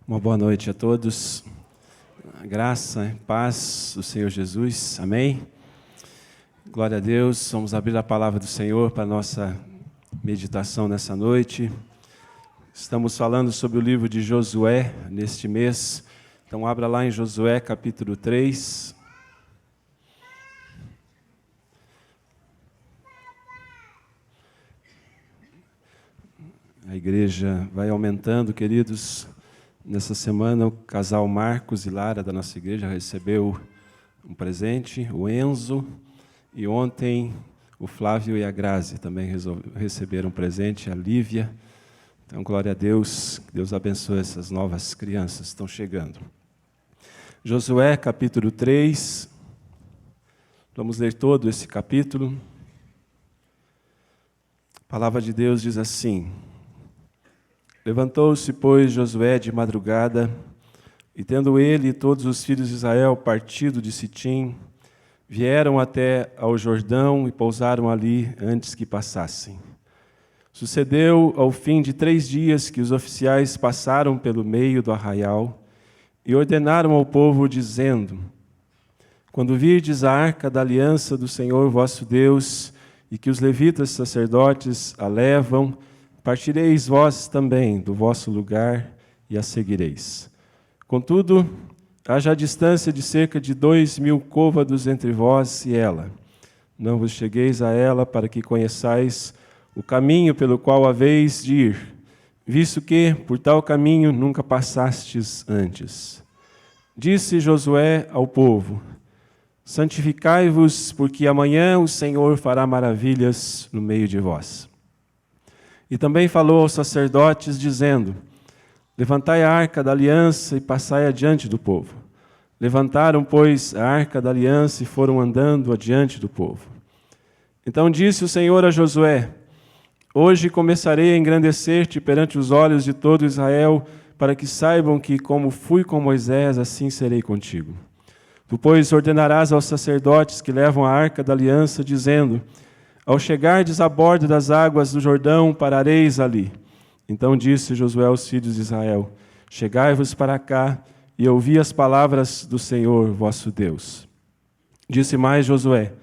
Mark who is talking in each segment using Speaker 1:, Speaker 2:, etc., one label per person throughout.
Speaker 1: Uma boa noite a todos. A graça e paz do Senhor Jesus. Amém? Glória a Deus. Vamos abrir a palavra do Senhor para a nossa meditação nessa noite. Estamos falando sobre o livro de Josué neste mês. Então abra lá em Josué capítulo 3. A igreja vai aumentando, queridos. Nessa semana, o casal Marcos e Lara da nossa igreja recebeu um presente, o Enzo, e ontem o Flávio e a Grazi também receberam um presente, a Lívia. Então, glória a Deus, que Deus abençoe essas novas crianças que estão chegando. Josué, capítulo 3, vamos ler todo esse capítulo. A palavra de Deus diz assim: Levantou-se, pois, Josué de madrugada, e tendo ele e todos os filhos de Israel partido de Sitim, vieram até ao Jordão e pousaram ali antes que passassem. Sucedeu ao fim de 3 dias que os oficiais passaram pelo meio do arraial e ordenaram ao povo, dizendo: Quando virdes a arca da aliança do Senhor vosso Deus, e que os levitas sacerdotes a levam, partireis vós também do vosso lugar e a seguireis. Contudo, haja a distância de cerca de 2.000 côvados entre vós e ela. Não vos chegueis a ela para que conheçais o caminho pelo qual haveis de ir, visto que por tal caminho nunca passastes antes. Disse Josué ao povo: Santificai-vos, porque amanhã o Senhor fará maravilhas no meio de vós. E também falou aos sacerdotes, dizendo: Levantai a arca da aliança e passai adiante do povo. Levantaram, pois, a arca da aliança e foram andando adiante do povo. Então disse o Senhor a Josué: Hoje começarei a engrandecer-te perante os olhos de todo Israel, para que saibam que, como fui com Moisés, assim serei contigo. Tu, pois, ordenarás aos sacerdotes que levam a arca da aliança, dizendo: Ao chegardes à borda das águas do Jordão, parareis ali. Então disse Josué aos filhos de Israel: Chegai-vos para cá e ouvi as palavras do Senhor vosso Deus. Disse mais Josué: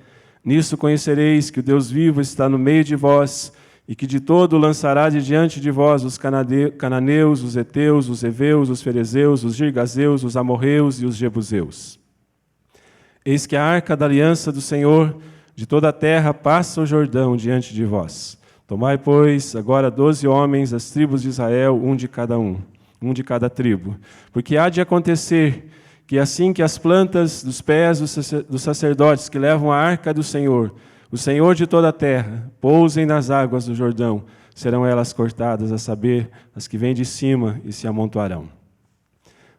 Speaker 1: Nisso conhecereis que o Deus vivo está no meio de vós, e que de todo lançará de diante de vós os cananeus, os heteus, os heveus, os ferezeus, os girgazeus, os amorreus e os jebuseus. Eis que a arca da aliança do Senhor de toda a terra passa o Jordão diante de vós. Tomai, pois, agora 12 homens, as tribos de Israel, um de cada tribo. Porque há de acontecer que assim que as plantas dos pés dos sacerdotes que levam a arca do Senhor, o Senhor de toda a terra, pousem nas águas do Jordão, serão elas cortadas, a saber, as que vêm de cima e se amontoarão.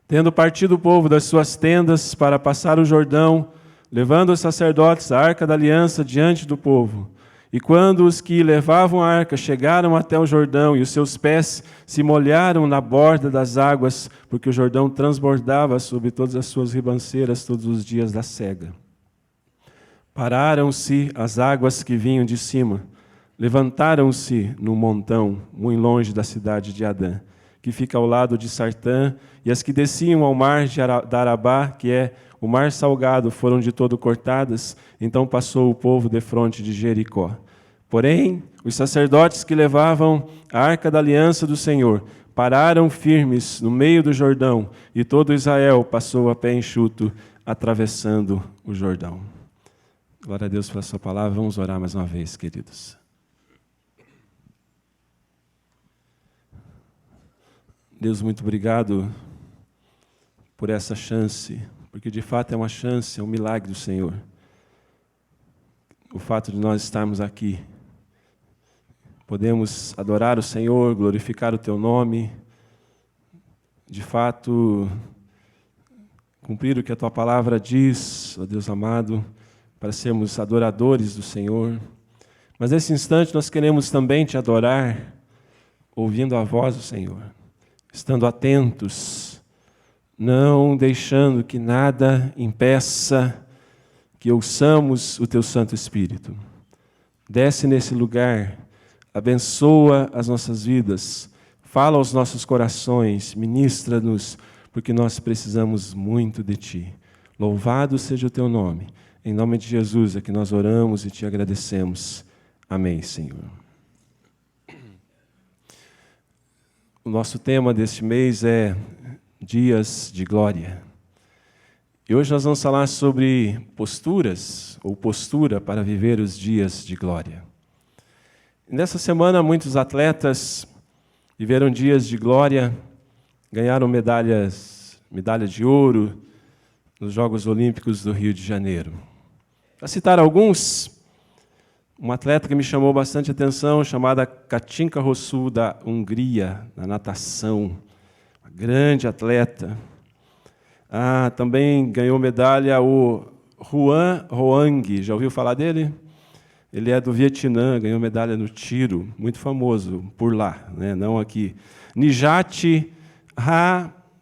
Speaker 1: Tendo partido o povo das suas tendas para passar o Jordão, levando os sacerdotes a arca da aliança diante do povo. E quando os que levavam a arca chegaram até o Jordão e os seus pés se molharam na borda das águas, porque o Jordão transbordava sobre todas as suas ribanceiras todos os dias da sega. Pararam-se as águas que vinham de cima, levantaram-se num montão, muito longe da cidade de Adã, que fica ao lado de Sartã, e as que desciam ao mar da Arabá, que é o mar salgado, foram de todo cortadas. Então passou o povo defronte de Jericó. Porém, os sacerdotes que levavam a arca da aliança do Senhor pararam firmes no meio do Jordão, e todo Israel passou a pé enxuto, atravessando o Jordão. Glória a Deus pela sua palavra. Vamos orar mais uma vez, queridos. Deus, muito obrigado por essa chance, porque de fato é uma chance, é um milagre do Senhor. O fato de nós estarmos aqui, podemos adorar o Senhor, glorificar o Teu nome, de fato, cumprir o que a Tua palavra diz, ó Deus amado, para sermos adoradores do Senhor. Mas nesse instante nós queremos também Te adorar, ouvindo a voz do Senhor, estando atentos, não deixando que nada impeça que ouçamos o Teu Santo Espírito. Desce nesse lugar, abençoa as nossas vidas, Fala aos nossos corações, ministra-nos, porque nós precisamos muito de Ti. Louvado seja o Teu nome. Em nome de Jesus é que nós oramos e Te agradecemos. Amém, Senhor. O nosso tema deste mês é Dias de Glória. E hoje nós vamos falar sobre posturas, ou postura para viver os dias de glória. Nessa semana, muitos atletas viveram dias de glória, ganharam medalha de ouro nos Jogos Olímpicos do Rio de Janeiro. Para citar alguns, uma atleta que me chamou bastante atenção, chamada Katinka Hosszu, da Hungria, na natação. Uma grande atleta. Também ganhou medalha o Huan Hoang, já ouviu falar dele? Ele é do Vietnã, ganhou medalha no tiro, muito famoso por lá, né? Não aqui. Nijat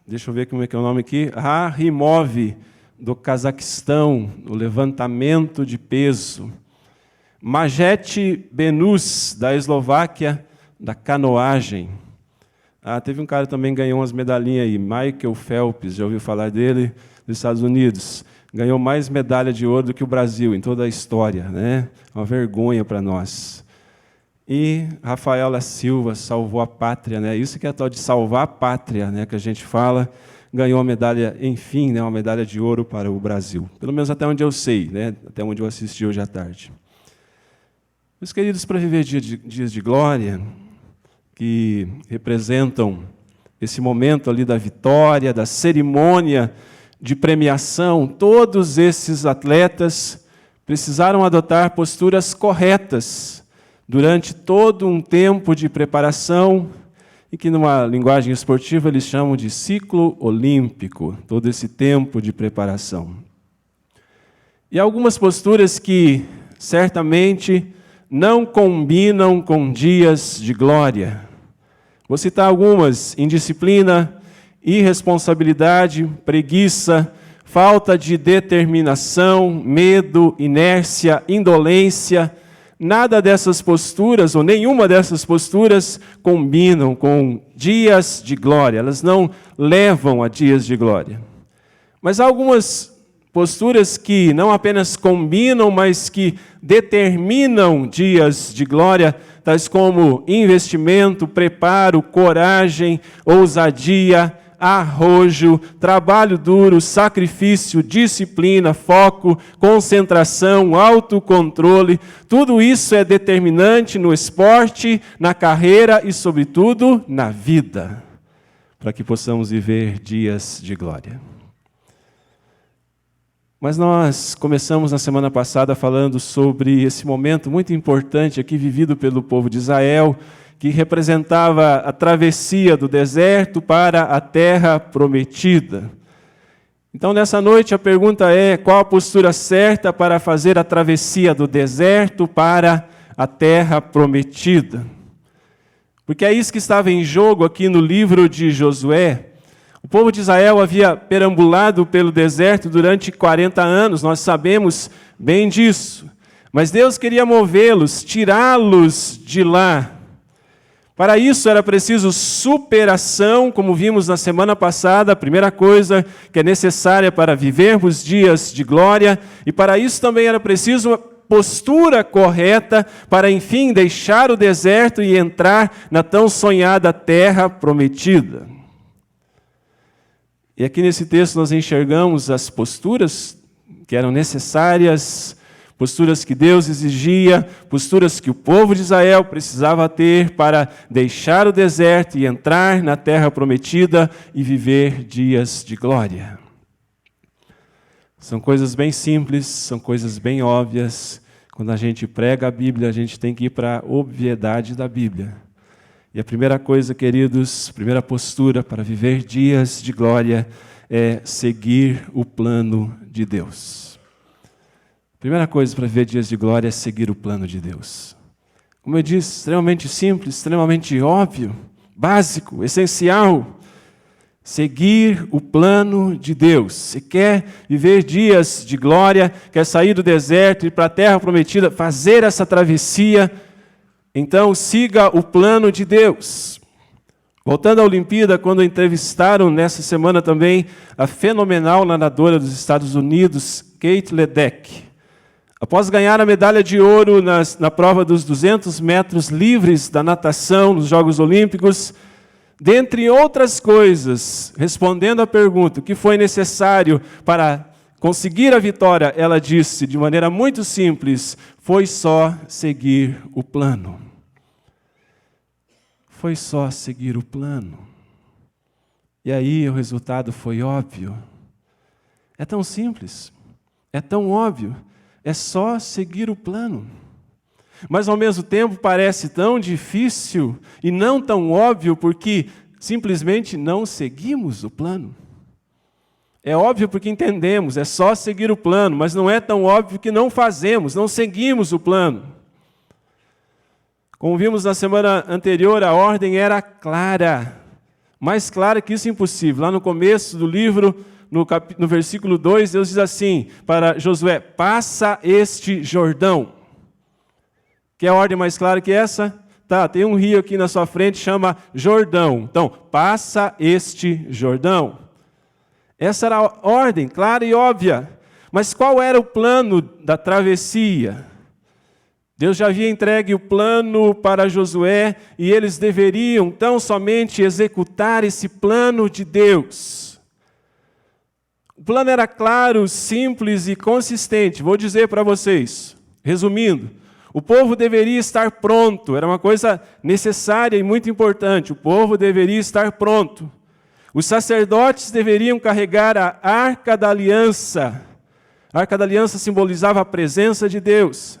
Speaker 1: deixa eu ver como é que é o nome aqui, Rakhimov, do Cazaquistão, no levantamento de peso. Majet Benus, da Eslováquia, da canoagem. Teve um cara que também ganhou umas medalhinhas aí, Michael Phelps, já ouviu falar dele, dos Estados Unidos. Ganhou mais medalha de ouro do que o Brasil em toda a história, né? Uma vergonha para nós. E Rafaela Silva salvou a pátria, né? Isso que é a tal de salvar a pátria, né? Que a gente fala, ganhou uma medalha, enfim, né? Uma medalha de ouro para o Brasil. Pelo menos até onde eu sei, né? Até onde eu assisti hoje à tarde. Meus queridos, para viver dias de glória, que representam esse momento ali da vitória, da cerimônia de premiação, todos esses atletas precisaram adotar posturas corretas durante todo um tempo de preparação, e que numa linguagem esportiva eles chamam de ciclo olímpico, todo esse tempo de preparação. E algumas posturas que certamente não combinam com dias de glória. Vou citar algumas: indisciplina, irresponsabilidade, preguiça, falta de determinação, medo, inércia, indolência. Nada dessas posturas, ou nenhuma dessas posturas, combinam com dias de glória. Elas não levam a dias de glória. Mas há algumas posturas que não apenas combinam, mas que determinam dias de glória, tais como investimento, preparo, coragem, ousadia, arrojo, trabalho duro, sacrifício, disciplina, foco, concentração, autocontrole. Tudo isso é determinante no esporte, na carreira e, sobretudo, na vida, para que possamos viver dias de glória. Mas nós começamos na semana passada falando sobre esse momento muito importante aqui vivido pelo povo de Israel, que representava a travessia do deserto para a terra prometida. Então, nessa noite, a pergunta é: qual a postura certa para fazer a travessia do deserto para a terra prometida? Porque é isso que estava em jogo aqui no livro de Josué. O povo de Israel havia perambulado pelo deserto durante 40 anos, nós sabemos bem disso. Mas Deus queria movê-los, tirá-los de lá. Para isso era preciso superação, como vimos na semana passada, a primeira coisa que é necessária para vivermos dias de glória. E para isso também era preciso uma postura correta para, enfim, deixar o deserto e entrar na tão sonhada terra prometida. E aqui nesse texto nós enxergamos as posturas que eram necessárias, posturas que Deus exigia, posturas que o povo de Israel precisava ter para deixar o deserto e entrar na terra prometida e viver dias de glória. São coisas bem simples, são coisas bem óbvias. Quando a gente prega a Bíblia, a gente tem que ir para a obviedade da Bíblia. E a primeira coisa, queridos, a primeira postura para viver dias de glória é seguir o plano de Deus. A primeira coisa para viver dias de glória é seguir o plano de Deus. Como eu disse, extremamente simples, extremamente óbvio, básico, essencial. Seguir o plano de Deus. Se quer viver dias de glória, quer sair do deserto e ir para a terra prometida, fazer essa travessia, então siga o plano de Deus. Voltando à Olimpíada, quando entrevistaram nessa semana também a fenomenal nadadora dos Estados Unidos, Kate Ledeck. Após ganhar a medalha de ouro na prova dos 200 metros livres da natação nos Jogos Olímpicos, dentre outras coisas, respondendo à pergunta o que foi necessário para conseguir a vitória, ela disse de maneira muito simples: foi só seguir o plano. Foi só seguir o plano. E aí o resultado foi óbvio. É tão simples, é tão óbvio, é só seguir o plano. Mas ao mesmo tempo parece tão difícil e não tão óbvio porque simplesmente não seguimos o plano. É óbvio porque entendemos, é só seguir o plano, mas não é tão óbvio que não fazemos, não seguimos o plano. Como vimos na semana anterior, a ordem era clara, mais clara que isso impossível. Lá no começo do livro, no versículo 2, Deus diz assim para Josué: passa este Jordão. Quer a ordem mais clara que essa? Tá, tem um rio aqui na sua frente, chama Jordão. Então, passa este Jordão. Essa era a ordem, clara e óbvia. Mas qual era o plano da travessia? Deus já havia entregue o plano para Josué e eles deveriam tão somente executar esse plano de Deus. O plano era claro, simples e consistente. Vou dizer para vocês, resumindo, o povo deveria estar pronto, era uma coisa necessária e muito importante. O povo deveria estar pronto. Os sacerdotes deveriam carregar a Arca da Aliança. A Arca da Aliança simbolizava a presença de Deus.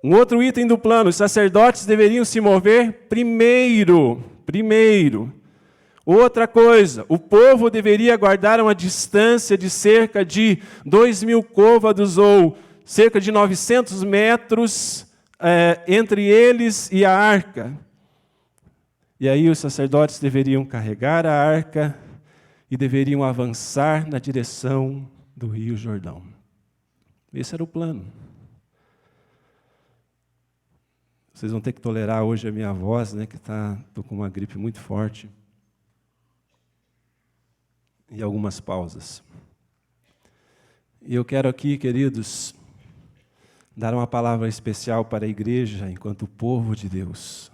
Speaker 1: Um outro item do plano: os sacerdotes deveriam se mover primeiro. Outra coisa, o povo deveria guardar uma distância de cerca de 2.000 côvados ou cerca de 900 metros entre eles e a arca. E aí os sacerdotes deveriam carregar a arca e deveriam avançar na direção do Rio Jordão. Esse era o plano. Vocês vão ter que tolerar hoje a minha voz, né, que estou com uma gripe muito forte. E algumas pausas. E eu quero aqui, queridos, dar uma palavra especial para a igreja enquanto povo de Deus.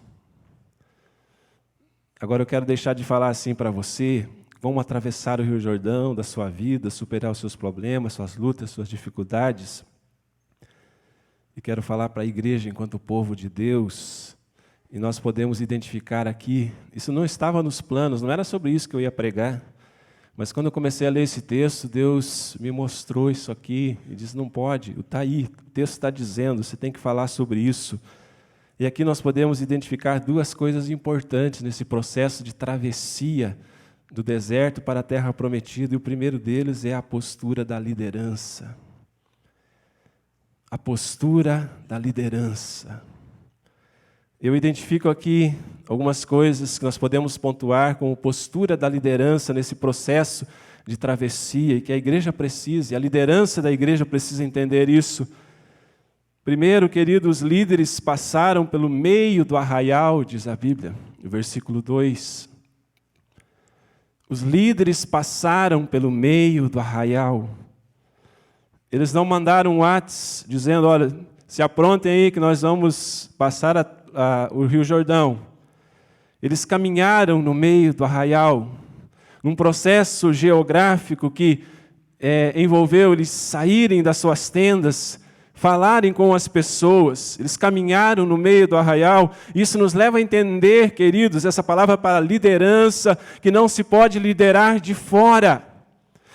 Speaker 1: Agora eu quero deixar de falar assim para você: vamos atravessar o Rio Jordão da sua vida, superar os seus problemas, suas lutas, suas dificuldades. E quero falar para a igreja enquanto povo de Deus, e nós podemos identificar aqui, isso não estava nos planos, não era sobre isso que eu ia pregar, mas quando eu comecei a ler esse texto, Deus me mostrou isso aqui, e disse: não pode, está aí, o texto está dizendo, você tem que falar sobre isso. E aqui nós podemos identificar duas coisas importantes nesse processo de travessia do deserto para a terra prometida, e o primeiro deles é a postura da liderança. A postura da liderança. Eu identifico aqui algumas coisas que nós podemos pontuar como postura da liderança nesse processo de travessia e que a igreja precisa, e a liderança da igreja precisa entender isso. Primeiro, queridos, os líderes passaram pelo meio do arraial, diz a Bíblia, no versículo 2. Os líderes passaram pelo meio do arraial. Eles não mandaram um WhatsApp dizendo: olha, se aprontem aí que nós vamos passar o Rio Jordão. Eles caminharam no meio do arraial, num processo geográfico que envolveu eles saírem das suas tendas, falarem com as pessoas. Eles caminharam no meio do arraial. Isso nos leva a entender, queridos, essa palavra para liderança, que não se pode liderar de fora.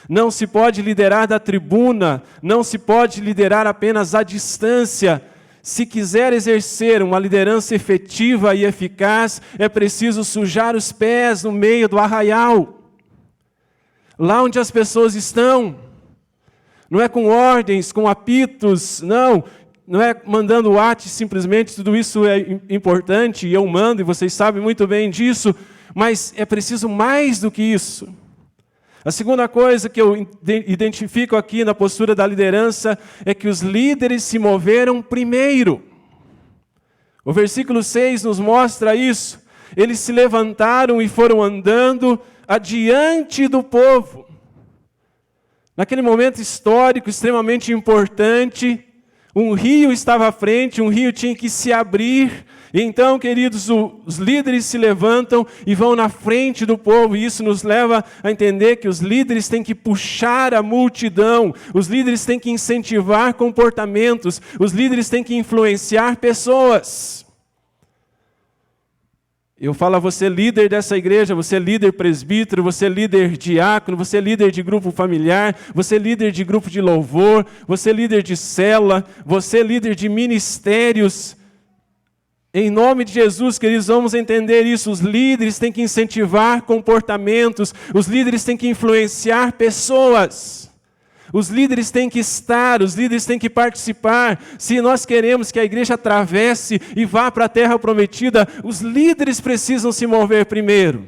Speaker 1: Não se pode liderar da tribuna, não se pode liderar apenas à distância. Se quiser exercer uma liderança efetiva e eficaz, é preciso sujar os pés no meio do arraial. Lá onde as pessoas estão. Não é com ordens, com apitos, não é mandando WhatsApp simplesmente, tudo isso é importante e eu mando e vocês sabem muito bem disso, mas é preciso mais do que isso. A segunda coisa que eu identifico aqui na postura da liderança é que os líderes se moveram primeiro. O versículo 6 nos mostra isso. eles se levantaram e foram andando adiante do povo. Naquele momento histórico extremamente importante, um rio estava à frente, um rio tinha que se abrir. E então, queridos, os líderes se levantam e vão na frente do povo. E isso nos leva a entender que os líderes têm que puxar a multidão. Os líderes têm que incentivar comportamentos. Os líderes têm que influenciar pessoas. Eu falo a você, líder dessa igreja, você líder presbítero, você líder diácono, você líder de grupo familiar, você líder de grupo de louvor, você líder de célula, você líder de ministérios. Em nome de Jesus, queridos, vamos entender isso. Os líderes têm que incentivar comportamentos, os líderes têm que influenciar pessoas. Os líderes têm que estar, os líderes têm que participar. Se nós queremos que a igreja atravesse e vá para a terra prometida, os líderes precisam se mover primeiro.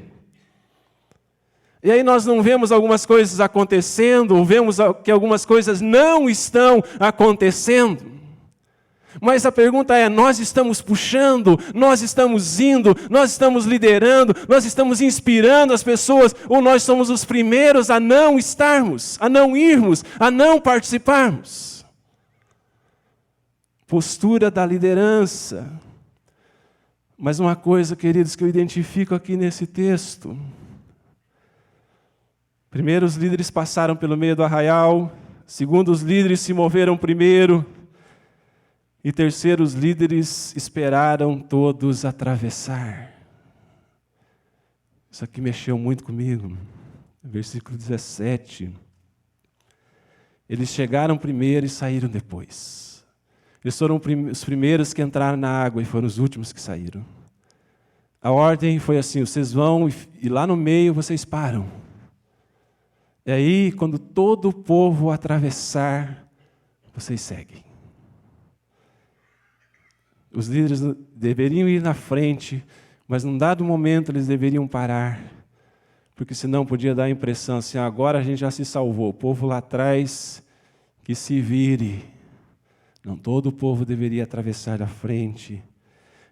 Speaker 1: E aí nós não vemos algumas coisas acontecendo, ou vemos que algumas coisas não estão acontecendo. Mas a pergunta é, nós estamos puxando, nós estamos indo, nós estamos liderando, nós estamos inspirando as pessoas, ou nós somos os primeiros a não estarmos, a não irmos, a não participarmos? Postura da liderança. Mas uma coisa, queridos, que eu identifico aqui nesse texto. Primeiro, os líderes passaram pelo meio do arraial. Segundo, os líderes se moveram primeiro. E terceiro, os líderes esperaram todos atravessar. Isso aqui mexeu muito comigo. Versículo 17. Eles chegaram primeiro e saíram depois. Eles foram os primeiros que entraram na água e foram os últimos que saíram. A ordem foi assim, vocês vão e lá no meio vocês param. E aí, quando todo o povo atravessar, vocês seguem. Os líderes deveriam ir na frente, mas num dado momento eles deveriam parar, porque senão podia dar a impressão assim, agora a gente já se salvou, o povo lá atrás que se vire. Não, todo o povo deveria atravessar da frente.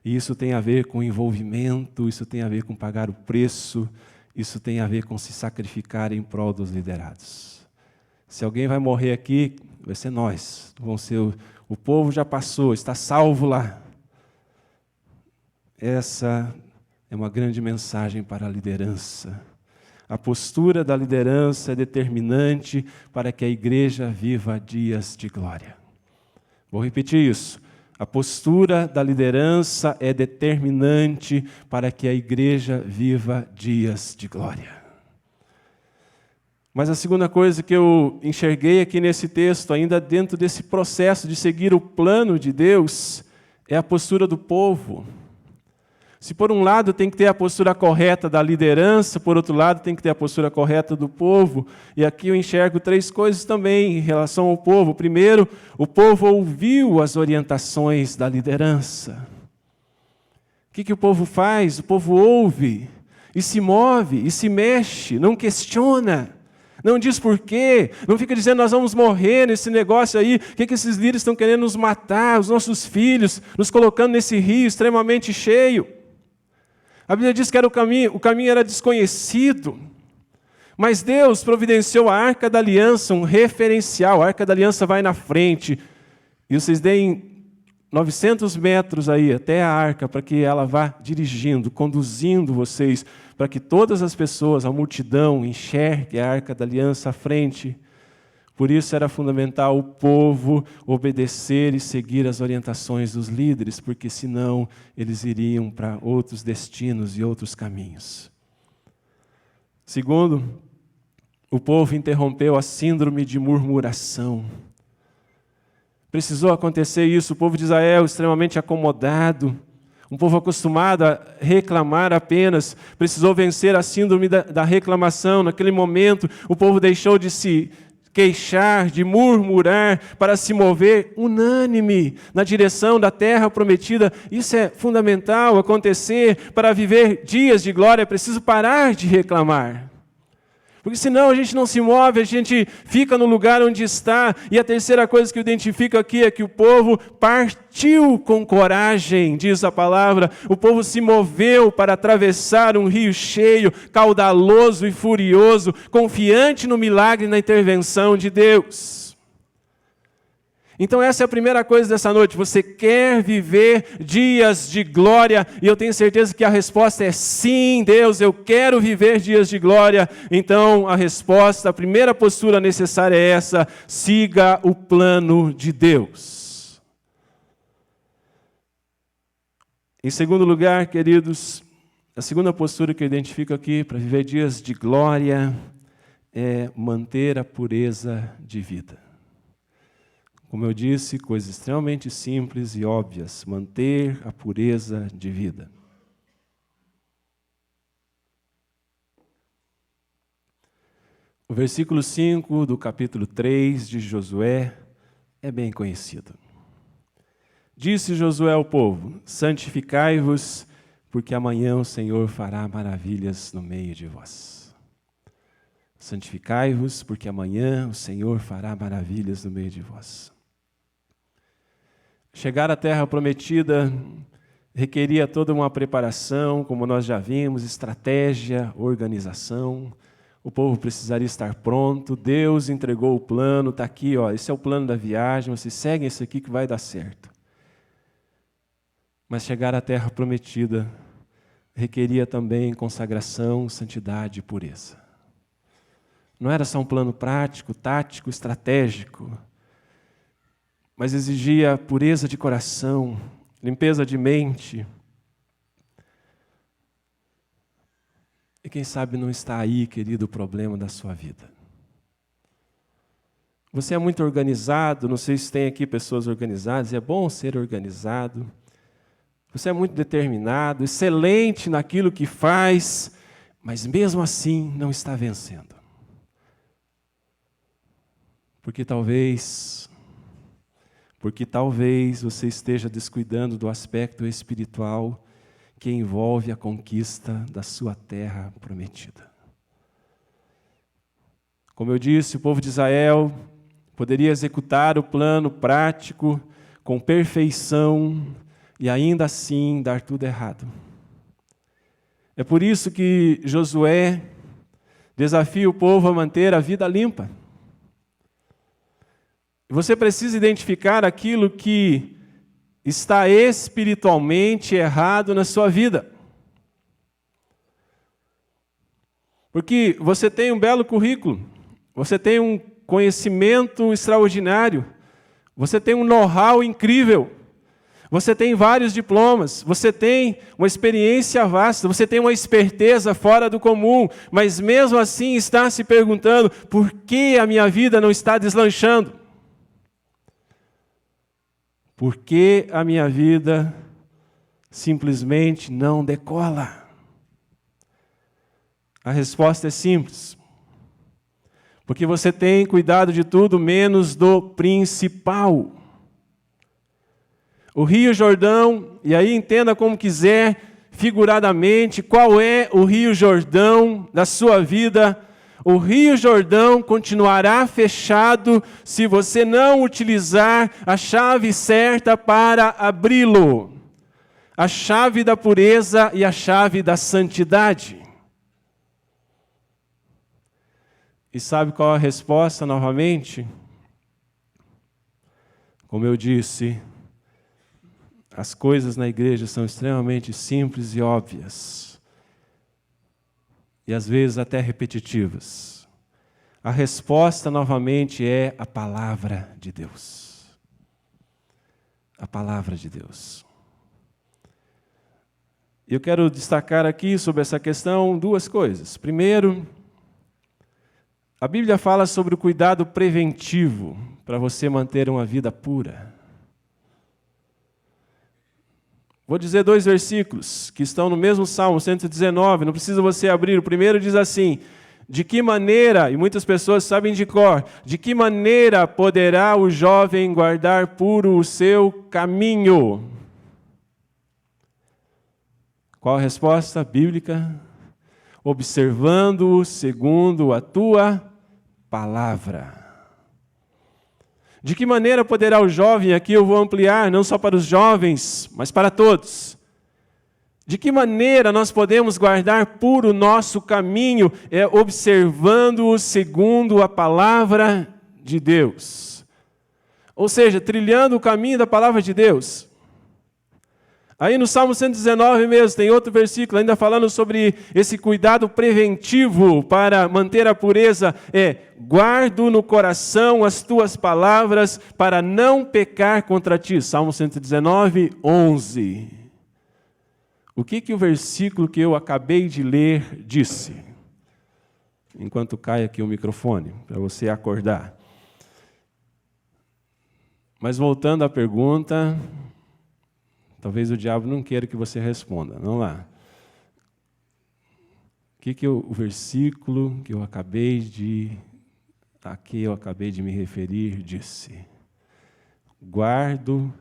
Speaker 1: E isso tem a ver com envolvimento, isso tem a ver com pagar o preço, isso tem a ver com se sacrificar em prol dos liderados. Se alguém vai morrer aqui, vai ser nós, vão ser o povo já passou, está salvo lá. Essa é uma grande mensagem para a liderança. A postura da liderança é determinante para que a igreja viva dias de glória. Vou repetir isso. A postura da liderança é determinante para que a igreja viva dias de glória. Mas a segunda coisa que eu enxerguei aqui nesse texto, ainda dentro desse processo de seguir o plano de Deus, é a postura do povo. Se por um lado tem que ter a postura correta da liderança, por outro lado tem que ter a postura correta do povo. E aqui eu enxergo três coisas também em relação ao povo. Primeiro, o povo ouviu as orientações da liderança. O que o povo faz? O povo ouve e se move e se mexe, não questiona. Não diz por quê, não fica dizendo nós vamos morrer nesse negócio aí, o que esses líderes estão querendo nos matar, os nossos filhos, nos colocando nesse rio extremamente cheio. A Bíblia diz que era o caminho era desconhecido, mas Deus providenciou a Arca da Aliança, um referencial, a Arca da Aliança vai na frente, e vocês deem 900 metros aí até a Arca, para que ela vá dirigindo, conduzindo vocês, para que todas as pessoas, a multidão, enxergue a Arca da Aliança à frente. Por isso era fundamental o povo obedecer e seguir as orientações dos líderes, porque senão eles iriam para outros destinos e outros caminhos. Segundo, o povo interrompeu a síndrome de murmuração. Precisou acontecer isso, o povo de Israel extremamente acomodado, um povo acostumado a reclamar apenas, precisou vencer a síndrome da reclamação. Naquele momento, o povo deixou de se queixar, de murmurar, para se mover unânime na direção da terra prometida. Isso é fundamental acontecer para viver dias de glória, é preciso parar de reclamar. Porque senão a gente não se move, a gente fica no lugar onde está. E a terceira coisa que eu identifico aqui é que o povo partiu com coragem, diz a palavra. O povo se moveu para atravessar um rio cheio, caudaloso e furioso, confiante no milagre e na intervenção de Deus. Então essa é a primeira coisa dessa noite. Você quer viver dias de glória? E eu tenho certeza que a resposta é sim, Deus, eu quero viver dias de glória. Então a resposta, a primeira postura necessária é essa: siga o plano de Deus. Em segundo lugar, queridos, a segunda postura que eu identifico aqui para viver dias de glória é manter a pureza de vida. Como eu disse, coisas extremamente simples e óbvias. Manter a pureza de vida. O versículo 5 do capítulo 3 de Josué é bem conhecido. Disse Josué ao povo: santificai-vos, porque amanhã o Senhor fará maravilhas no meio de vós. Santificai-vos, porque amanhã o Senhor fará maravilhas no meio de vós. Chegar à terra prometida requeria toda uma preparação, como nós já vimos, estratégia, organização. O povo precisaria estar pronto. Deus entregou o plano, está aqui, ó, esse é o plano da viagem, vocês seguem esse aqui que vai dar certo. Mas chegar à terra prometida requeria também consagração, santidade e pureza. Não era só um plano prático, tático, estratégico, mas exigia pureza de coração, limpeza de mente. E quem sabe não está aí, querido, o problema da sua vida. Você é muito organizado, não sei se tem aqui pessoas organizadas, é bom ser organizado. Você é muito determinado, excelente naquilo que faz, mas mesmo assim não está vencendo. Porque talvez você esteja descuidando do aspecto espiritual que envolve a conquista da sua terra prometida. Como eu disse, o povo de Israel poderia executar o plano prático com perfeição e ainda assim dar tudo errado. É por isso que Josué desafia o povo a manter a vida limpa. Você precisa identificar aquilo que está espiritualmente errado na sua vida. Porque você tem um belo currículo, você tem um conhecimento extraordinário, você tem um know-how incrível, você tem vários diplomas, você tem uma experiência vasta, você tem uma esperteza fora do comum, mas mesmo assim está se perguntando: por que a minha vida não está deslanchando? Por que a minha vida simplesmente não decola? A resposta é simples. Porque você tem cuidado de tudo menos do principal. O Rio Jordão, e aí entenda como quiser, figuradamente, qual é o Rio Jordão da sua vida. O Rio Jordão continuará fechado se você não utilizar a chave certa para abri-lo. A chave da pureza e a chave da santidade. E sabe qual a resposta novamente? Como eu disse, as coisas na igreja são extremamente simples e óbvias. E às vezes até repetitivas. A resposta novamente é a palavra de Deus. A palavra de Deus. Eu quero destacar aqui sobre essa questão duas coisas. Primeiro, a Bíblia fala sobre o cuidado preventivo para você manter uma vida pura. Vou dizer 2 versículos que estão no mesmo Salmo 119, não precisa você abrir. O primeiro diz assim: de que maneira, e muitas pessoas sabem de cor, de que maneira poderá o jovem guardar puro o seu caminho? Qual a resposta bíblica? observando segundo a tua palavra. De que maneira poderá o jovem, aqui eu vou ampliar, não só para os jovens, mas para todos. De que maneira nós podemos guardar puro o nosso caminho? É observando-o segundo a palavra de Deus. Ou seja, trilhando o caminho da palavra de Deus. Aí no Salmo 119 mesmo, tem outro versículo ainda falando sobre esse cuidado preventivo para manter a pureza. Guardo no coração as tuas palavras para não pecar contra ti. Salmo 119, 11. O que o versículo que eu acabei de ler disse? Enquanto cai aqui o microfone, para você acordar. Mas voltando à pergunta, talvez o diabo não queira que você responda. Vamos lá. O versículo que eu acabei de me referir disse? Guardo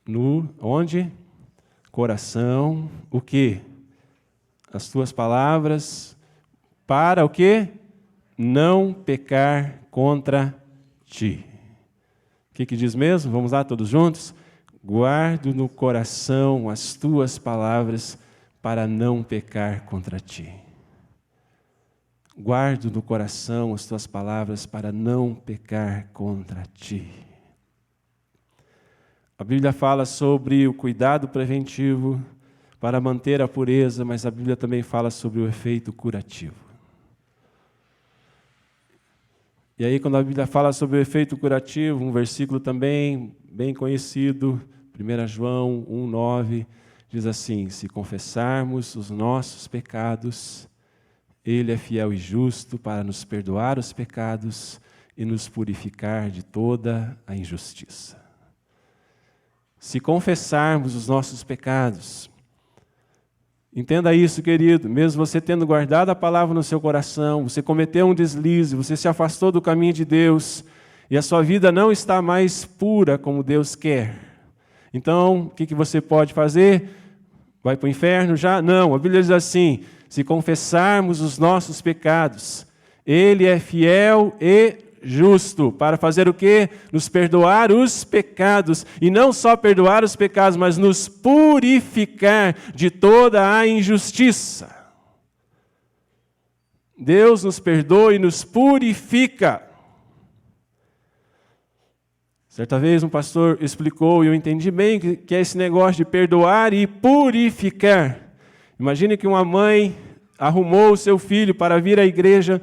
Speaker 1: no onde? Coração, o quê? As tuas palavras, para o quê? Não pecar contra ti. O que diz mesmo? Vamos lá todos juntos? Guardo no coração as tuas palavras para não pecar contra ti. Guardo no coração as tuas palavras para não pecar contra ti. A Bíblia fala sobre o cuidado preventivo para manter a pureza, mas a Bíblia também fala sobre o efeito curativo. E aí, quando a Bíblia fala sobre o efeito curativo, um versículo também bem conhecido, 1 João 1,9, diz assim: se confessarmos os nossos pecados, Ele é fiel e justo para nos perdoar os pecados e nos purificar de toda a injustiça. Se confessarmos os nossos pecados, entenda isso, querido, mesmo você tendo guardado a palavra no seu coração, você cometeu um deslize, você se afastou do caminho de Deus, e a sua vida não está mais pura como Deus quer. Então, o que você pode fazer? Vai para o inferno já? Não, a Bíblia diz assim: se confessarmos os nossos pecados, Ele é fiel e justo para fazer o quê? Nos perdoar os pecados, e não só perdoar os pecados, mas nos purificar de toda a injustiça. Deus nos perdoa e nos purifica. Certa vez um pastor explicou, e eu entendi bem, que é esse negócio de perdoar e purificar. Imagine que uma mãe arrumou o seu filho para vir à igreja,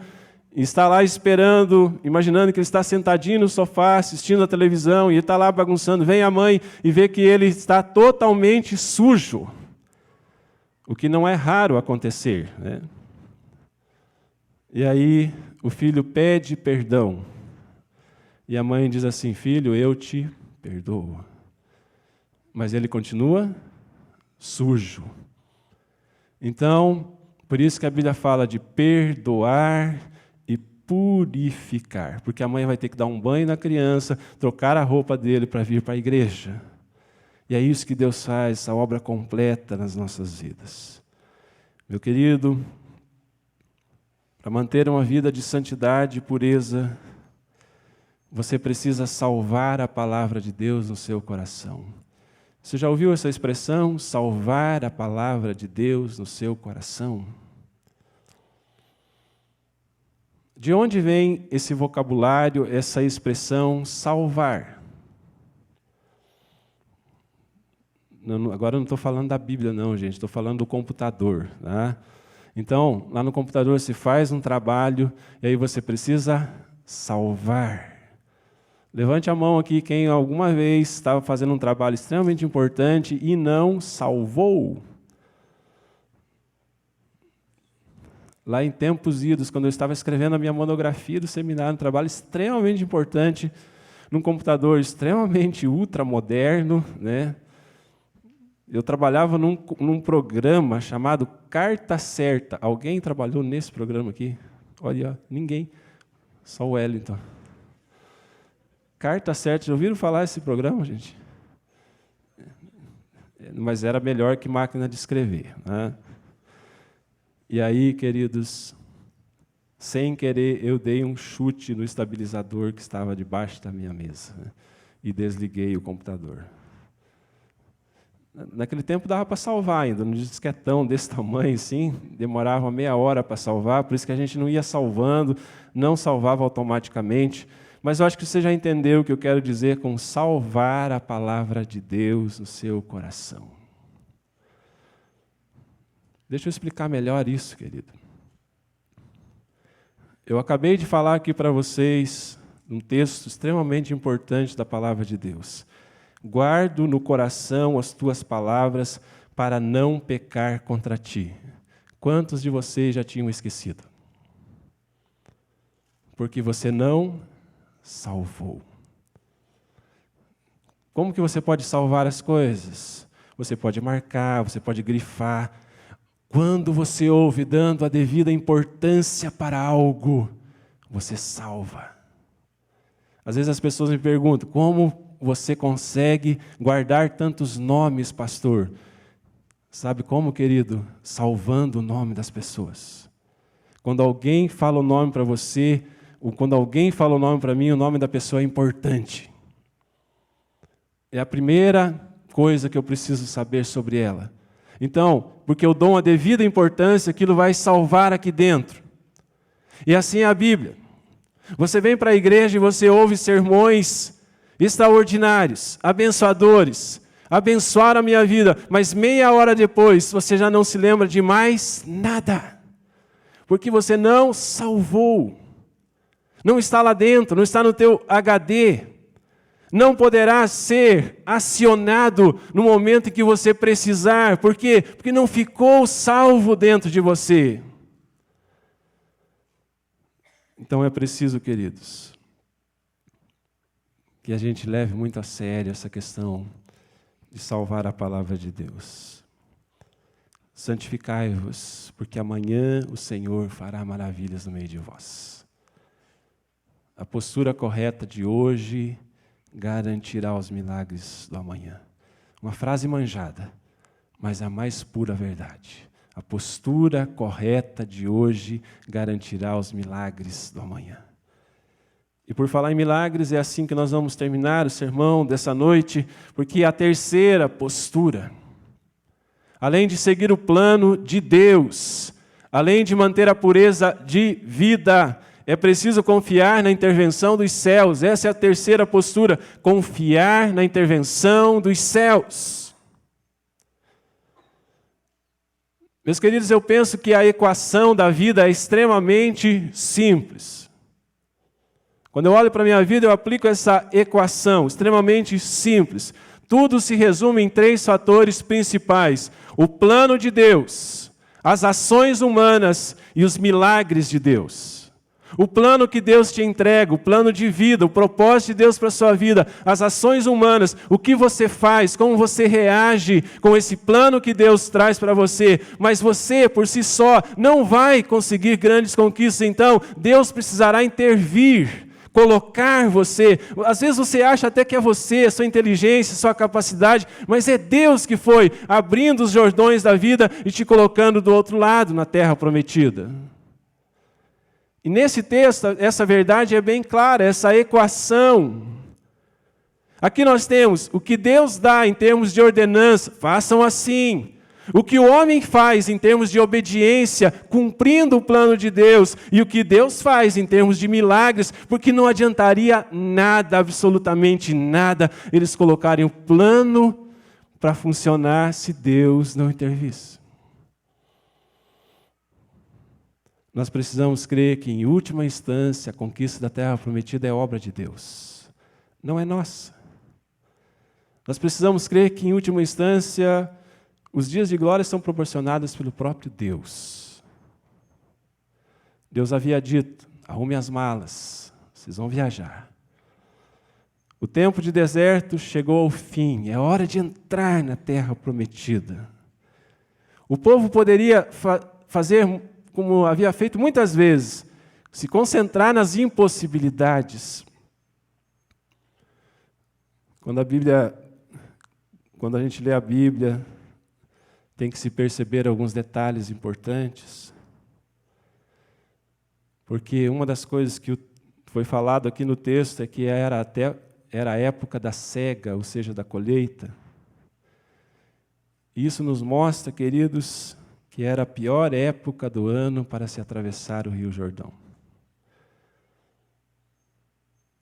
Speaker 1: e está lá esperando, imaginando que ele está sentadinho no sofá, assistindo a televisão, e ele está lá bagunçando. Vem a mãe e vê que ele está totalmente sujo, o que não é raro acontecer, né? E aí o filho pede perdão. E a mãe diz assim: filho, eu te perdoo. Mas ele continua sujo. Então, por isso que a Bíblia fala de perdoar e purificar. Porque a mãe vai ter que dar um banho na criança, trocar a roupa dele para vir para a igreja. E é isso que Deus faz, essa obra completa nas nossas vidas. Meu querido, para manter uma vida de santidade e pureza, você precisa salvar a palavra de Deus no seu coração. Você já ouviu essa expressão? Salvar a palavra de Deus no seu coração? De onde vem esse vocabulário, essa expressão salvar? Agora eu não estou falando da Bíblia não, gente. Estou falando do computador, tá? Então, lá no computador se faz um trabalho e aí você precisa salvar. Levante a mão aqui quem alguma vez estava fazendo um trabalho extremamente importante e não salvou. Lá em tempos idos, quando eu estava escrevendo a minha monografia do seminário, um trabalho extremamente importante, num computador extremamente ultramoderno, né? Eu trabalhava num programa chamado Carta Certa. Alguém trabalhou nesse programa aqui? Olha, ninguém. Só o Wellington. Carta Certa, já ouviram falar desse programa, gente? Mas era melhor que máquina de escrever, né? E aí, queridos, sem querer, eu dei um chute no estabilizador que estava debaixo da minha mesa, né? E desliguei o computador. Naquele tempo dava para salvar ainda, no disquetão desse tamanho assim, demorava meia hora para salvar, por isso que a gente não ia salvando, não salvava automaticamente. Mas eu acho que você já entendeu o que eu quero dizer com salvar a palavra de Deus no seu coração. Deixa eu explicar melhor isso, querido. Eu acabei de falar aqui para vocês um texto extremamente importante da palavra de Deus. Guardo no coração as tuas palavras para não pecar contra ti. Quantos de vocês já tinham esquecido? Porque você não salvou. Como que você pode salvar as coisas? Você pode marcar, você pode grifar. Quando você ouve dando a devida importância para algo, você salva. Às vezes as pessoas me perguntam, como você consegue guardar tantos nomes, pastor? Sabe como, querido? Salvando o nome das pessoas. Quando alguém fala o nome para você, ou quando alguém fala o nome para mim, o nome da pessoa é importante. É a primeira coisa que eu preciso saber sobre ela. Então, porque eu dou uma devida importância, aquilo vai salvar aqui dentro. E assim é a Bíblia. Você vem para a igreja e você ouve sermões extraordinários, abençoadores, abençoaram a minha vida, mas meia hora depois você já não se lembra de mais nada, porque você não salvou, não está lá dentro, não está no teu HD, não poderá ser acionado no momento em que você precisar. Por quê? Porque não ficou salvo dentro de você. Então é preciso, queridos, que a gente leve muito a sério essa questão de salvar a palavra de Deus. Santificai-vos, porque amanhã o Senhor fará maravilhas no meio de vós. A postura correta de hoje garantirá os milagres do amanhã. Uma frase manjada, mas a mais pura verdade. A postura correta de hoje garantirá os milagres do amanhã. E por falar em milagres, é assim que nós vamos terminar o sermão dessa noite, porque a terceira postura, além de seguir o plano de Deus, além de manter a pureza de vida, é preciso confiar na intervenção dos céus. Essa é a terceira postura, confiar na intervenção dos céus. Meus queridos, eu penso que a equação da vida é extremamente simples. Quando eu olho para a minha vida, eu aplico essa equação extremamente simples. Tudo se resume em 3 fatores principais: o plano de Deus, as ações humanas e os milagres de Deus. O plano que Deus te entrega, o plano de vida, o propósito de Deus para a sua vida, as ações humanas, o que você faz, como você reage com esse plano que Deus traz para você. Mas você, por si só, não vai conseguir grandes conquistas, então Deus precisará intervir, colocar você. Às vezes você acha até que é você, a sua inteligência, a sua capacidade, mas é Deus que foi abrindo os jordões da vida e te colocando do outro lado, na terra prometida. E nesse texto, essa verdade é bem clara, essa equação. Aqui nós temos o que Deus dá em termos de ordenança, façam assim. O que o homem faz em termos de obediência, cumprindo o plano de Deus, e o que Deus faz em termos de milagres, porque não adiantaria nada, absolutamente nada, eles colocarem o plano para funcionar se Deus não intervisse. Nós precisamos crer que, em última instância, a conquista da terra prometida é obra de Deus, não é nossa. Nós precisamos crer que, em última instância, os dias de glória são proporcionados pelo próprio Deus. Deus havia dito: arrume as malas, vocês vão viajar. O tempo de deserto chegou ao fim, é hora de entrar na terra prometida. O povo poderia fazer como havia feito muitas vezes, se concentrar nas impossibilidades. Quando a gente lê a Bíblia, tem que se perceber alguns detalhes importantes. Porque uma das coisas que foi falado aqui no texto é que era a época da cega, ou seja, da colheita. Isso nos mostra, queridos, que era a pior época do ano para se atravessar o Rio Jordão.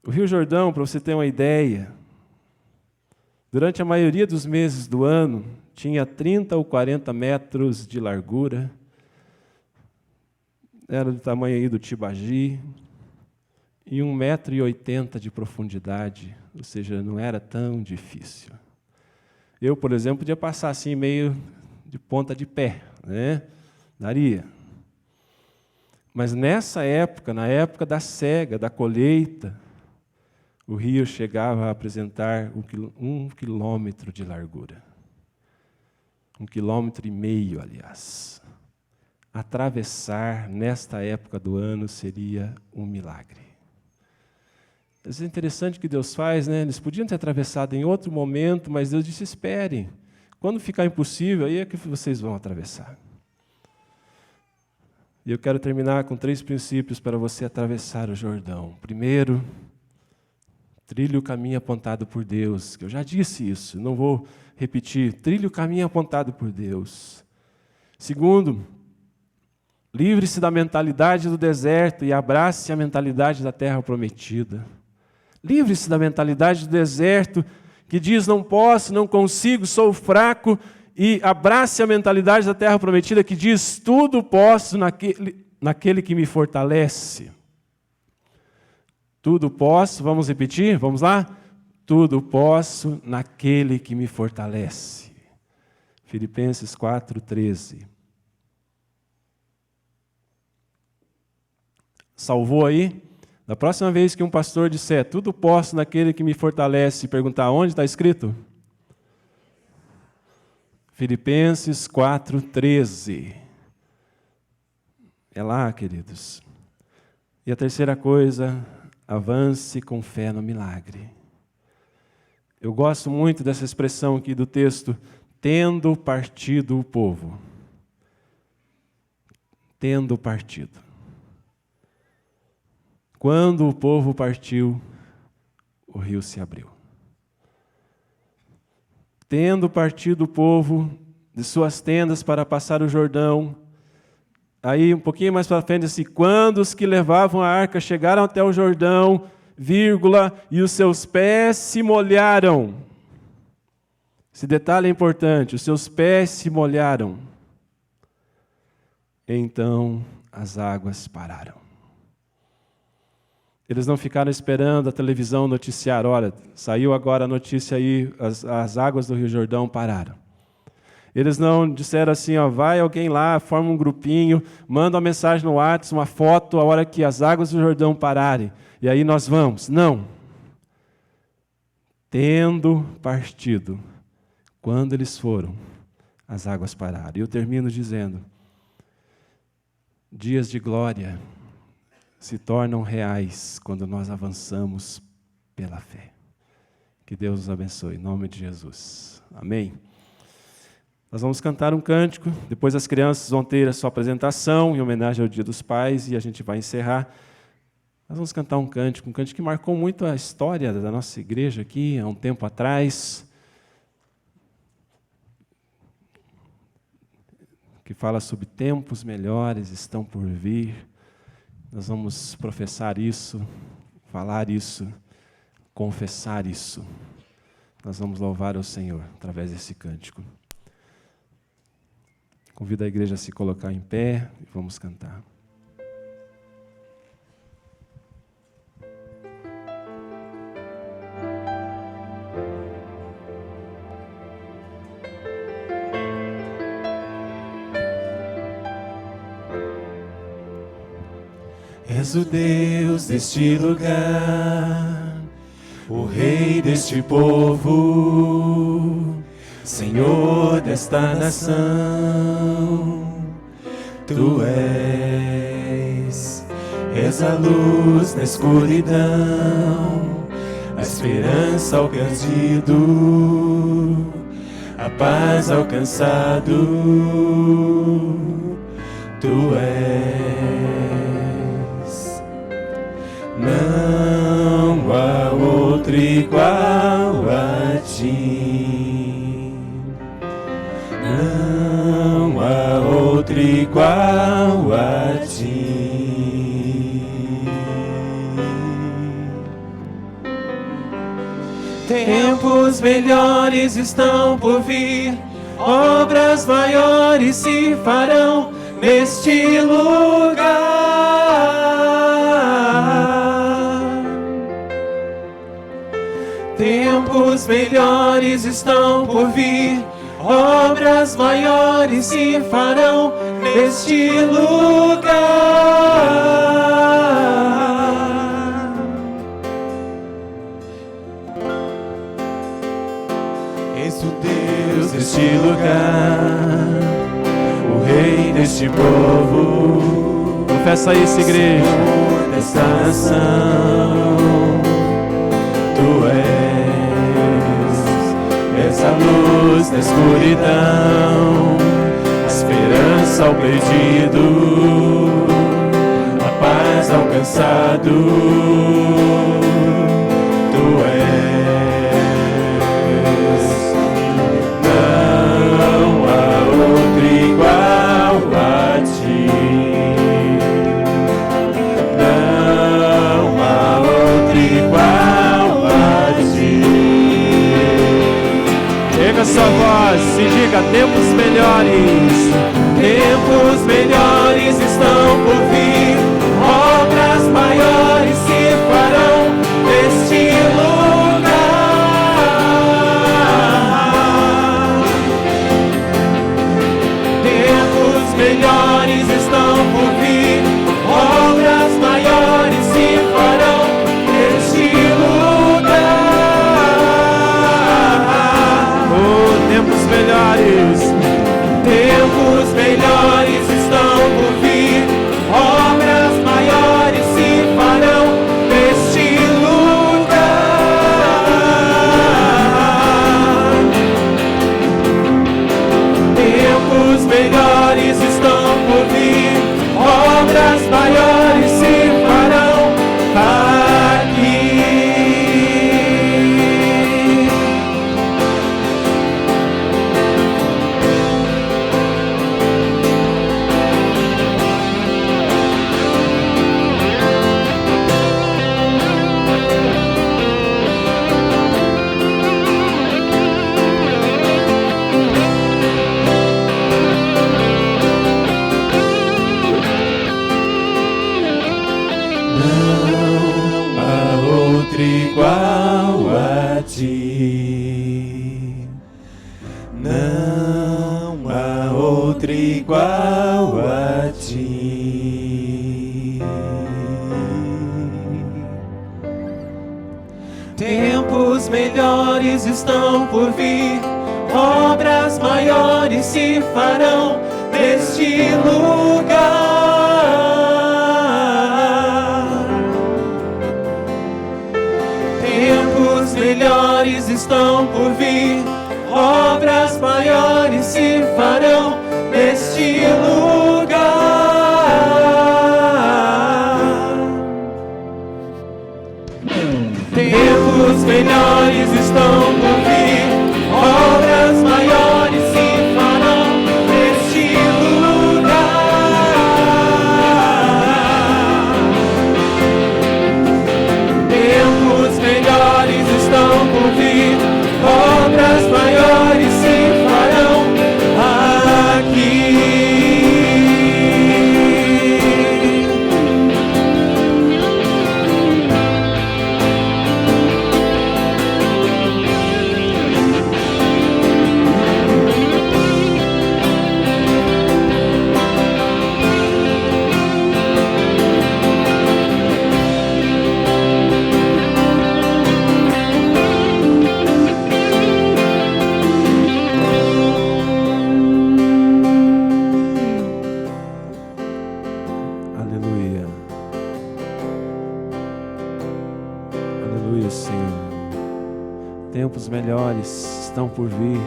Speaker 1: O Rio Jordão, para você ter uma ideia, durante a maioria dos meses do ano, tinha 30 ou 40 metros de largura, era do tamanho aí do Tibagi, e 1,80 m de profundidade, ou seja, não era tão difícil. Eu, por exemplo, podia passar assim meio de ponta de pé, né? Daria. Mas nessa época, na época da cega, da colheita, o rio chegava a apresentar 1 quilômetro de largura. 1,5 quilômetro, aliás. Atravessar nesta época do ano seria um milagre. Isso é interessante que Deus faz, né? Eles podiam ter atravessado em outro momento, mas Deus disse, esperem. Quando ficar impossível, aí é que vocês vão atravessar. E eu quero terminar com 3 princípios para você atravessar o Jordão. Primeiro, trilhe o caminho apontado por Deus, que eu já disse isso, não vou repetir. Trilhe o caminho apontado por Deus. Segundo, livre-se da mentalidade do deserto e abrace a mentalidade da terra prometida. Livre-se da mentalidade do deserto que diz, não posso, não consigo, sou fraco, e abrace a mentalidade da terra prometida que diz, tudo posso naquele que me fortalece. Tudo posso, vamos repetir? Vamos lá? Tudo posso naquele que me fortalece. Filipenses 4:13. Salvou aí? Da próxima vez que um pastor disser, tudo posso naquele que me fortalece, e perguntar onde está escrito? Filipenses 4:13. É lá, queridos. E a terceira coisa, avance com fé no milagre. Eu gosto muito dessa expressão aqui do texto, tendo partido o povo. Tendo partido. Quando o povo partiu, o rio se abriu. Tendo partido o povo de suas tendas para passar o Jordão, aí um pouquinho mais para frente, assim, quando os que levavam a arca chegaram até o Jordão, vírgula, e os seus pés se molharam. Esse detalhe é importante, os seus pés se molharam. Então as águas pararam. Eles não ficaram esperando a televisão noticiar, olha, saiu agora a notícia aí, as águas do Rio Jordão pararam. Eles não disseram assim, ó, vai alguém lá, forma um grupinho, manda uma mensagem no WhatsApp, uma foto, a hora que as águas do Jordão pararem, e aí nós vamos. Não. Tendo partido, quando eles foram, as águas pararam. E eu termino dizendo, dias de glória se tornam reais quando nós avançamos pela fé. Que Deus os abençoe, em nome de Jesus. Amém? Nós vamos cantar um cântico, depois as crianças vão ter a sua apresentação em homenagem ao Dia dos Pais e a gente vai encerrar. Nós vamos cantar um cântico que marcou muito a história da nossa igreja aqui, há um tempo atrás, que fala sobre tempos melhores estão por vir. Nós vamos professar isso, falar isso, confessar isso. Nós vamos louvar ao Senhor através desse cântico. Convido a igreja a se colocar em pé e vamos cantar.
Speaker 2: És o Deus deste lugar, o Rei deste povo, Senhor desta nação. Tu és a luz na escuridão, a esperança ao perdido, a paz alcançado. Tu és Não há outro igual a ti. Não há outro igual a ti. Tempos melhores estão por vir, obras maiores se farão neste lugar. Tempos melhores estão por vir, obras maiores se farão neste lugar. Eis o Deus deste lugar, o Rei deste povo.
Speaker 1: Confessa isso, igreja.
Speaker 2: Senhor desta nação, Tu és a luz da escuridão, a esperança ao perdido, a paz ao cansado. Tu és, não há outro igual a ti. Não há outro igual a ti.
Speaker 1: Erga sua voz e diga: tempos melhores.
Speaker 2: Tempos melhores estão por vir, obras maiores se farão neste lugar. Tempos melhores estão por vir, obras maiores se farão neste lugar.
Speaker 1: Oh, tempos melhores.
Speaker 2: Tempos melhores estão por vir, obras maiores se farão neste lugar. Tempos melhores estão por vir, obras maiores se farão aqui. Não há outro igual a ti. Não há outro igual a ti. Tempos melhores estão por vir, obras maiores se farão neste lugar. Tempos melhores estão por vir, obras maiores se farão neste lugar. Tempos melhores estão por vir, obras maiores se farão neste lugar. Tempos melhores estão por vir, obras maiores se farão aqui.
Speaker 1: Aleluia. Aleluia, Senhor. Tempos melhores estão por vir.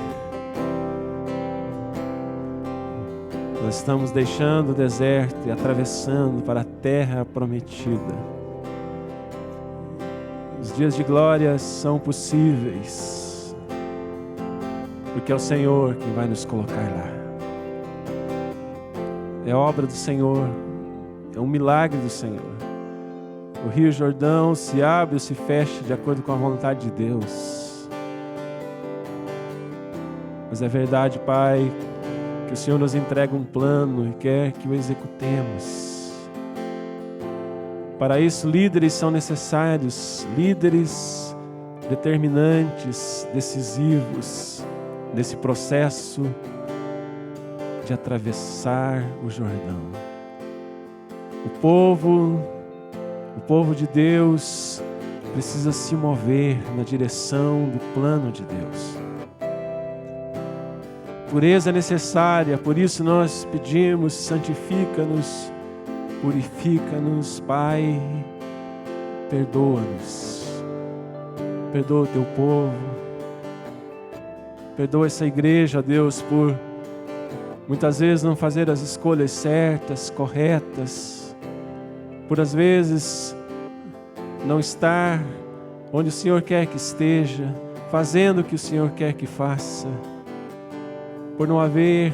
Speaker 1: Nós estamos deixando o deserto e atravessando para a terra prometida. Os dias de glória são possíveis, porque é o Senhor quem vai nos colocar lá. É obra do Senhor, é um milagre do Senhor. O Rio Jordão se abre ou se fecha de acordo com a vontade de Deus. Mas é verdade, Pai, que o Senhor nos entrega um plano e quer que o executemos. Para isso, líderes são necessários, líderes determinantes, decisivos, nesse processo de atravessar o Jordão. O povo de Deus precisa se mover na direção do plano de Deus. Pureza é necessária, por isso nós pedimos: santifica-nos, purifica-nos, Pai, perdoa-nos, perdoa o teu povo, perdoa essa igreja, Deus, por muitas vezes não fazer as escolhas certas, corretas, por às vezes não estar onde o Senhor quer que esteja, fazendo o que o Senhor quer que faça, por não haver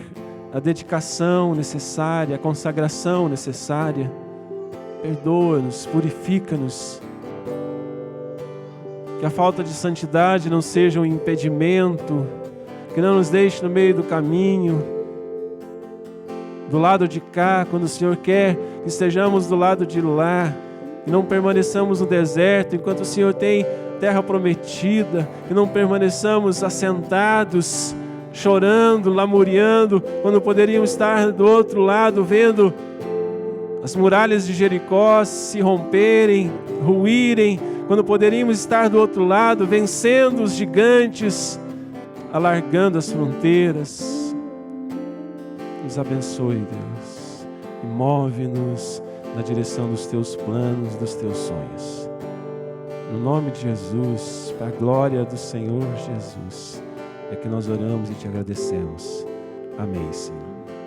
Speaker 1: a dedicação necessária, a consagração necessária. Perdoa-nos, purifica-nos. Que a falta de santidade não seja um impedimento, que não nos deixe no meio do caminho, do lado de cá, quando o Senhor quer que estejamos do lado de lá, e não permaneçamos no deserto, enquanto o Senhor tem terra prometida, e não permaneçamos assentados, chorando, lamuriando, quando poderíamos estar do outro lado, vendo as muralhas de Jericó se romperem, ruírem, quando poderíamos estar do outro lado, vencendo os gigantes, alargando as fronteiras. Nos abençoe, Deus, e move-nos na direção dos teus planos, dos teus sonhos. No nome de Jesus, para a glória do Senhor Jesus, é que nós oramos e te agradecemos. Amém, Senhor.